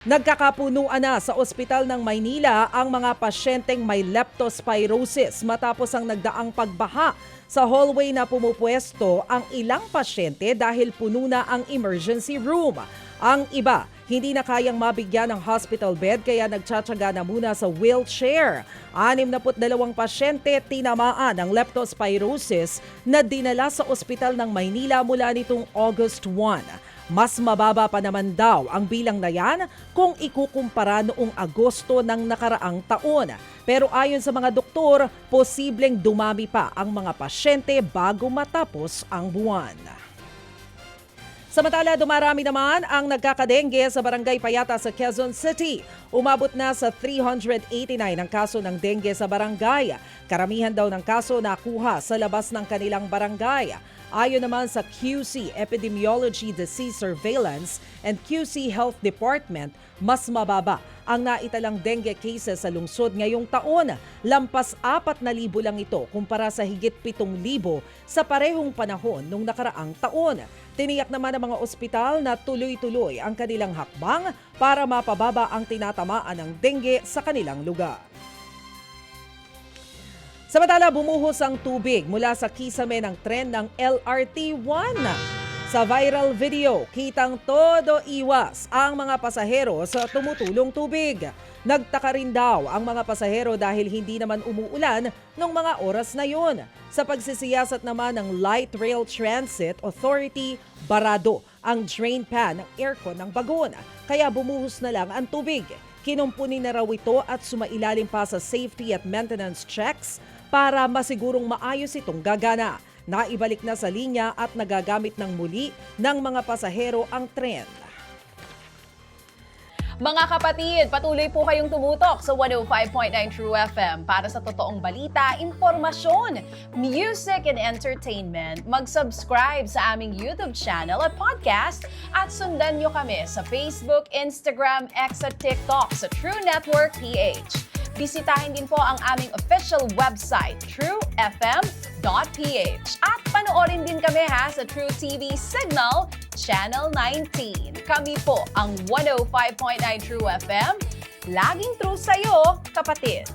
Nagkakapunuan na sa ospital ng Maynila ang mga pasyenteng may leptospirosis matapos ang nagdaang pagbaha. Sa hallway na pumupwesto ang ilang pasyente dahil puno na ang emergency room. Ang iba, hindi na kayang mabigyan ng hospital bed kaya nagtsatsaga na muna sa wheelchair. 62 pasyente tinamaan ng leptospirosis na dinala sa ospital ng Maynila mula nitong August 1. Mas mababa pa naman daw ang bilang na yan kung ikukumpara noong Agosto ng nakaraang taon. Pero ayon sa mga doktor, posibleng dumami pa ang mga pasyente bago matapos ang buwan. Samantala, dumarami naman ang nagkakadengge sa Barangay Payata sa Quezon City. Umabot na sa 389 ang kaso ng dengue sa barangay. Karamihan daw ng kaso nakuha sa labas ng kanilang barangay. Ayon naman sa QC Epidemiology Disease Surveillance and QC Health Department, mas mababa ang naitalang dengue cases sa lungsod ngayong taon. Lampas 4,000 lang ito kumpara sa higit 7,000 sa parehong panahon nung nakaraang taon. Tiniyak naman ng mga ospital na tuloy-tuloy ang kanilang hakbang para mapababa ang tinatamaan ng dengue sa kanilang lugar. Samantala, bumuhos ang tubig mula sa kisame ng tren ng LRT-1. Sa viral video, kitang todo iwas ang mga pasahero sa tumutulong tubig. Nagtaka rin daw ang mga pasahero dahil hindi naman umuulan noong mga oras na yon. Sa pagsisiyasat naman ng Light Rail Transit Authority, barado ang drain pan ng aircon ng bagon. Kaya bumuhos na lang ang tubig. Kinumpunin na raw ito at sumailalim pa sa safety at maintenance checks para masigurong maayos itong gagana. Naibalik na sa linya at nagagamit ng muli ng mga pasahero ang tren. Mga kapatid, patuloy po kayong tumutok sa 105.9 True FM para sa totoong balita, impormasyon, music and entertainment. Mag-subscribe sa aming YouTube channel at podcast at sundan nyo kami sa Facebook, Instagram, X at TikTok sa True Network PH. Bisitahin din po ang aming official website, truefm.ph. At panoorin din kami sa True TV Signal, Channel 19. Kami po ang 105.9 True FM. Laging true sa'yo, kapatid.